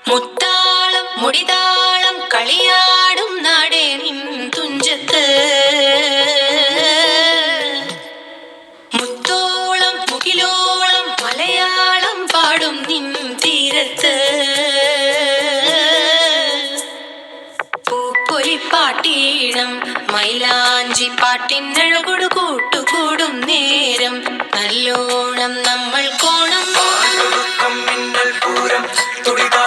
മുത്താളം മുടിതാളം കളിയാടും നാടേ നിൻ തുഞ്ചത്ത്, മുത്തോളം മുകിലോളം മലയാളം പാടും നിൻ തീരത്ത്. പൂപ്പൊലിപ്പാട്ടീണം മൈലാഞ്ചി പാട്ടിനഴകൊടു കൂട്ടുകൂടും നേരം നല്ലോണം നമ്മൾ കോണം മിന്നൽ പൂരം തുടിതാ